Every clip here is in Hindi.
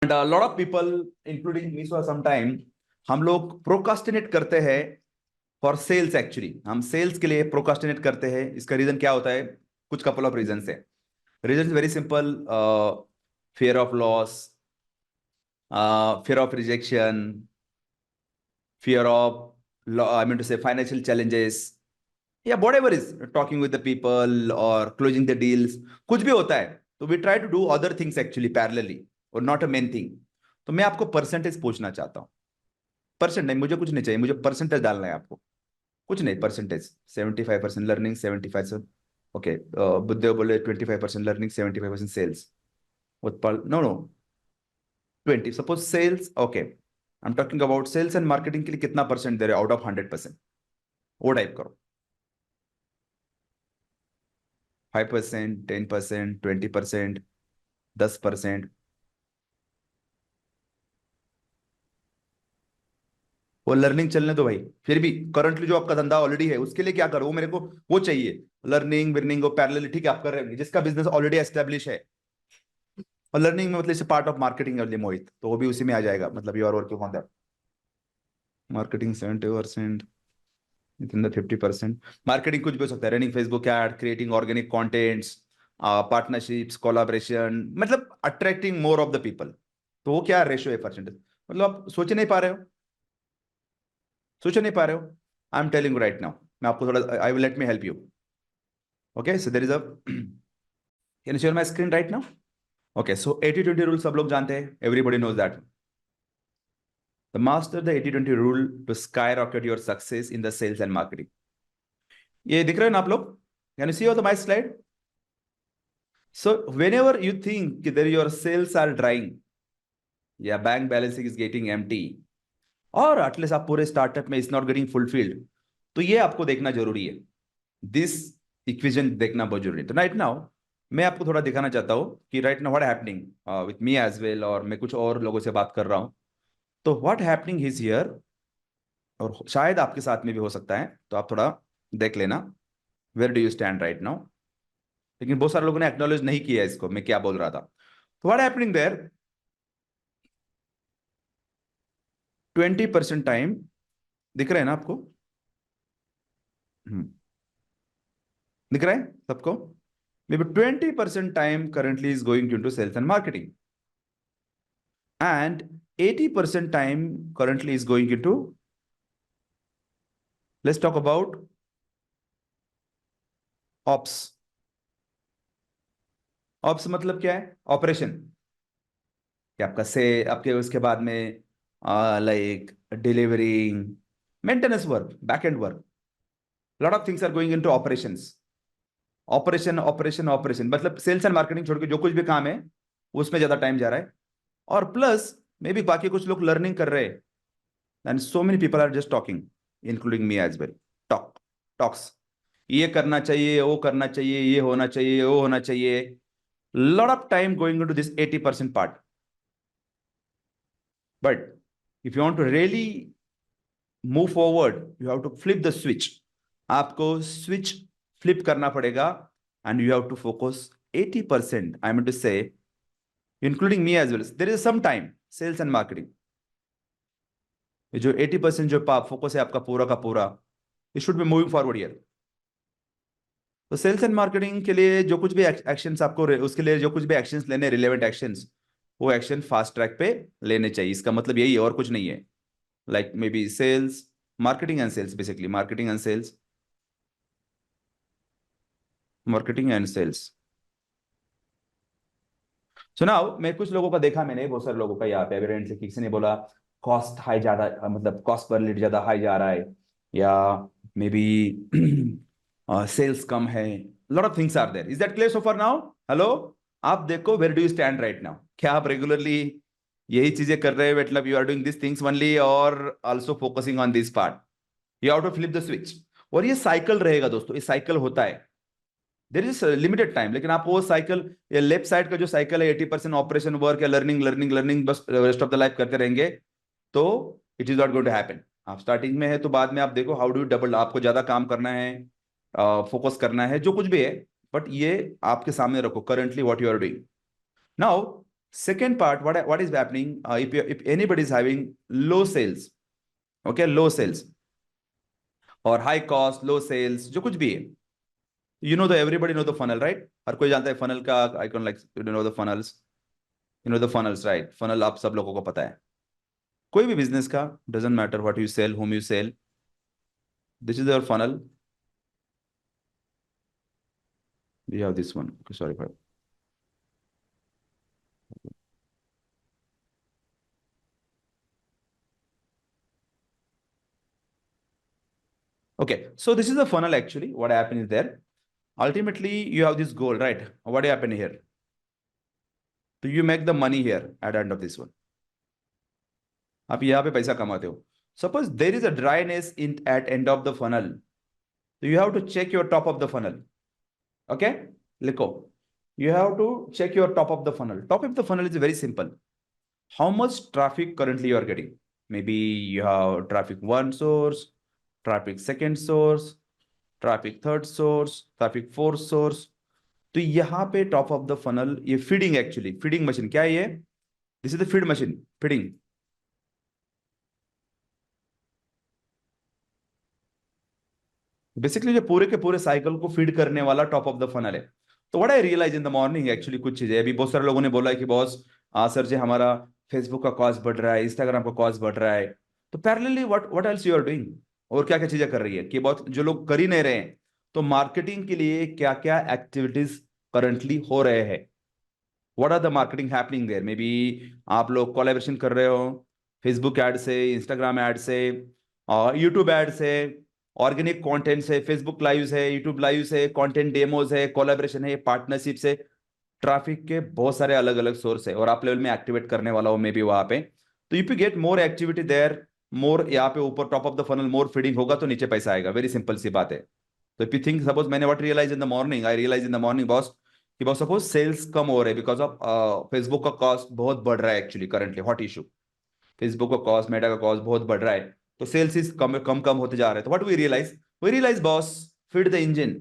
And lot of people including me for some time हम लोग प्रोकास्टिनेट करते हैं फॉर सेल्स। एक्चुअली हम सेल्स के लिए प्रोकास्टिनेट करते हैं। इसका रीजन क्या होता है? कुछ कपल ऑफ रीजन है। Reason very simple. Fear of loss, fear of rejection, fear of I mean to say financial challenges, या whatever is talking with the people or closing the deals, कुछ भी होता है तो we try to do other things actually parallelly or not a main thing। तो मैं आपको परसेंटेज पूछना चाहता हूँ। परसेंट नहीं, मुझे कुछ नहीं चाहिए, मुझे परसेंटेज डालना है आपको। कुछ नहीं, परसेंटेज 75% लर्निंग 75। ओके, बुद्धदेव बोले 25% learning 75% sales. Utpal no no 20 suppose sales. Okay, I am talking about sales and marketing के लिए कितना परसेंट दे रहे आउट ऑफ 100%? वो टाइप करो। 5%, 10%, 20%, 10%। वो लर्निंग चलने दो भाई। फिर भी करंटली जो आपका धंधा ऑलरेडी है उसके लिए क्या करो, वो मेरे को वो चाहिए। लर्निंग विर्निंग वो पैरेलल ठीक है आप कर रहे होंगे, जिसका बिजनेस ऑलरेडी एस्टेब्लिश है। और लर्निंग में मतलब इसे पार्ट ऑफ मार्केटिंग है मोहित, तो वो भी उसी में आ जाएगा। मतलब you are working on that. Marketing 70%, in the 50%। Marketing कुछ भी हो सकता है, running Facebook ad, creating organic contents, partnerships, collaboration, मतलब attracting more of the people. तो वो क्या रेशियो है परसेंटेज? मतलब आप सोच नहीं पा रहे हो, सोच नहीं पा रहे हो। I am telling right now, मैं आपको थोड़ा I will let me help you. Okay, so there is a can you see my screen right now? Okay, so 80-20 rule सब लोग जानते हैं, everybody knows that. The master the 80-20 rule to sky rocket your success in the sales and marketing. ये दिख रहे हैं ना आप लोग? Can you see on the my slide? So whenever you think there your sales are drying या bank balancing is getting empty, और एटलीस्ट आप पूरे स्टार्टअप में इज नॉट गेटिंग फुलफिल्ड, तो ये आपको देखना जरूरी है। दिस इक्वेशन देखना बहुत जरूरी है। तो राइट नाउ मैं आपको थोड़ा दिखाना चाहता हूँ कि right now what happening with me as well, और मैं कुछ और लोगों से बात कर रहा हूँ। तो व्हाट हैपनिंग इज हियर, और शायद आपके साथ में भी हो सकता है, तो आप थोड़ा देख लेना where do you stand right now. लेकिन बहुत सारे लोगों ने एक्नॉलेज नहीं किया इसको, मैं क्या बोल रहा था। तो व्हाट हैपनिंग देयर, 20% टाइम दिख रहा है ना आपको? हम्म, दिख रहा है सबको? maybe 20% time currently is going into sales and marketing, and 80% time currently is going into, let's talk about ops। ops मतलब क्या है? ऑपरेशन। कि आपका से आपके उसके बाद में like delivering, maintenance work, back end work, lot of things are going into operations. Operation operation operation मतलब सेल्स एंड मार्केटिंग छोड़ के जो कुछ भी काम है उसमें ज्यादा टाइम जा रहा है। और प्लस मे बी बाकी कुछ लोग लर्निंग कर रहे हैं, and so many people are just talking including me as well. Talk talks, ये करना चाहिए, वो करना चाहिए, ये होना चाहिए, वो होना चाहिए। Lot of time going into this 80% part. But if you want to really move forward, you have to flip the switch. आपको स्विच फ्लिप करना पड़ेगा, and you have to focus 80%, I mean to say including me as well. There is some time sales and marketing, ये जो 80% जो फोकस है आपका पूरा का पूरा, it should be moving forward year. तो सेल्स एंड मार्केटिंग के लिए जो कुछ भी एक्शंस आपको उसके लिए जो कुछ भी एक्शंस लेने, रिलेवेंट एक्शंस, वो एक्शन फास्ट ट्रैक पे लेने चाहिए। इसका मतलब यही है और कुछ नहीं है। Like maybe sales, marketing and sales, basically marketing and sales, marketing and sales. So now मैं कुछ लोगों का देखा, मैंने बहुत सारे लोगों का यहाँ पे अभी से किसी ने बोला कॉस्ट हाई ज्यादा, मतलब कॉस्ट पर लीड ज्यादा हाई जा रहा है, या मे बी सेल्स कम है। Lot of things are there. Is that clear so for now? Hello, आप देखो where do you stand right now. क्या आप रेगुलरली यही चीजें कर रहे हैं, मतलब you are doing this things only और also focusing on this part? You have to flip the switch. और ये साइकिल रहेगा दोस्तों, ये साइकिल होता है, देर इज लिमिटेड टाइम। लेकिन आप वो साइकिल, ये लेफ्ट साइड का जो साइकिल है 80% ऑपरेशन वर्क या लर्निंग लर्निंग लर्निंग बस रेस्ट ऑफ द लाइफ करते रहेंगे, तो it is not going to happen. आप स्टार्टिंग में है तो बाद में आप देखो हाउ डू डबल, आपको ज्यादा काम करना है, फोकस करना है, जो कुछ भी है। बट ये आपके सामने रखो currently what you are doing now. Second part, what is happening, if anybody is having low sales, okay, low sales or high cost, low sales, जो कुछ भी है, everybody know the funnel, right? हर कोई जानता है funnel का icon, like you know the funnels, right? Funnel आप सब लोगों को पता है, कोई भी business का, doesn't matter what you sell, whom you sell, this is your funnel. We have this one, okay, sorry for. Okay, so this is the funnel actually. What happened is there. Ultimately, you have this goal, right? What happened here? So you make the money here at the end of this one. आप यहाँ पे पैसा कमाते हो. Suppose there is a dryness in at end of the funnel. So you have to check your top of the funnel. Okay? लिखो. You have to check your top of the funnel. Top of the funnel is very simple. How much traffic currently you are getting? Maybe you have traffic one source, traffic second source, traffic third source, traffic fourth source. तो यहाँ पे टॉप ऑफ द फनल ये फीडिंग, एक्चुअली फीडिंग मशीन क्या है ये? This is the feed machine, feeding. Basically जो पूरे के पूरे साइकिल को फीड करने वाला टॉप ऑफ द फनल है. तो what I realise in the morning, actually कुछ चीजें अभी बहुत सारे लोगों ने बोला है कि बॉस सर जी हमारा फेसबुक का कॉस्ट बढ़ रहा है, इंस्टाग्राम का कॉस्ट बढ़ रहा है. तो parallelly what else you are doing, और क्या क्या चीजें कर रही है कि बहुत जो लोग कर ही नहीं रहे हैं. तो मार्केटिंग के लिए क्या क्या एक्टिविटीज करंटली हो रहे हैं, what are the marketing happening there. Maybe आप लोग कोलैबोरेशन कर रहे हो फेसबुक ऐड से, इंस्टाग्राम ऐड से, और यूट्यूब ऐड से, ऑर्गेनिक कंटेंट से, फेसबुक लाइव है, यूट्यूब लाइव है, कंटेंट डेमोज है, कोलैबोरेशन है, पार्टनरशिप से. ट्रैफिक के बहुत सारे अलग अलग सोर्स है और आप लेवल में एक्टिवेट करने वाला हो मे बी वहां पे. तो if you get more activity there, more यहाँ पे ऊपर top of the funnel more feeding होगा तो नीचे पैसा आएगा. वेरी सिंपल सी बात है. तो इफ यू थिंक, सपोज मैंने what realise in the morning, I realise in the morning boss कि बॉस सपोज सेल्स कम हो रहे हैं बिकॉज ऑफ फेसबुक का कॉस्ट बहुत बढ़ रहा है. Actually currently hot issue, Facebook का कॉस्ट, मेटा का कॉस्ट बहुत बढ़ रहा है. तो सेल्स इज कम कम कम होते जा रहे हैं. तो what we realise boss, feed the engine.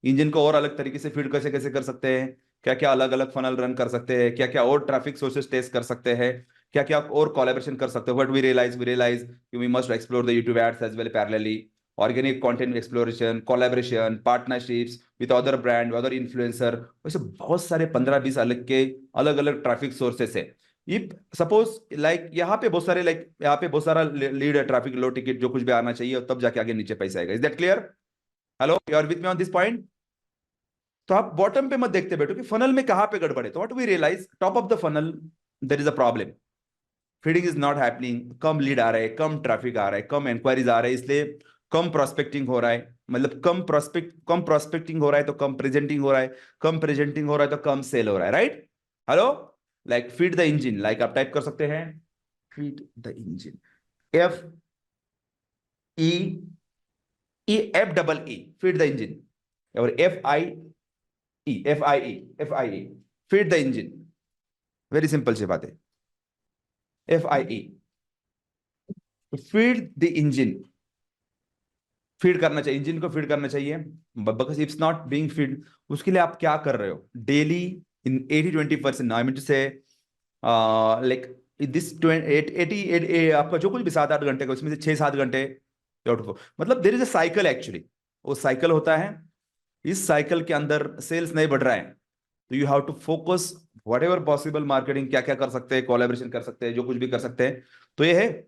Engine को और अलग तरीके से फीड कैसे कैसे कर सकते हैं, क्या क्या अलग अलग फनल रन कर सकते हैं, क्या क्या और ट्रैफिक सोर्सेस टेस्ट कर सकते हैं, क्या क्या और कोलैबोरेशन कर सकते हैं. What we realise we must explore the YouTube ads as well parallelly, organic content exploration, collaboration, partnerships with other brand, other influencer. वैसे बहुत सारे 15-20 अलग अलग ट्रैफिक सोर्सेस है. इफ सपोज लाइक यहाँ पे बहुत सारे, लाइक यहाँ पे बहुत सारा लीड है, ट्रैफिक, लो टिकट, जो कुछ भी आना चाहिए, तब जाके आगे नीचे पैसा आएगा. Is that clear? Hello, you are with me on this point? तो आप बॉटम पे मत देखते बैठो कि फनल में कहां पे गड़बड़ है. तो what we realise, top of the funnel there is a problem. Feeding is not happening, कम लीड आ रहा है, कम ट्रैफिक आ रहा है, कम इंक्वायरीज आ रहे हैं, इसलिए कम प्रोस्पेक्टिंग हो रहा है. मतलब कम प्रोस्पेक्टिंग हो रहा है तो कम प्रेजेंटिंग हो रहा है, कम प्रेजेंटिंग हो रहा है तो कम सेल हो रहा है. Right? Hello, like feed the engine, like आप टाइप कर सकते हैं feed the engine, F E E F double E, feed the engine, और FIE, feed the engine. Very simple सी बात है. FIE, feed the engine, feed करना चाहिए, इंजन को फीड करना चाहिए. Because it's not being feed, उसके लिए आप क्या कर रहे हो daily in 80-20%. I mean to say like this 80 आपका जो कुछ भी 7-8 घंटे का, उसमें से 6-7 घंटे, मतलब there is a cycle actually. वो साइकिल होता है. इस साइकिल के अंदर सेल्स नहीं बढ़ रहा है तो you have to focus whatever possible marketing, क्या क्या कर सकते हैं, कोलैबोरेशन कर सकते हैं, जो कुछ भी कर सकते हैं. तो ये है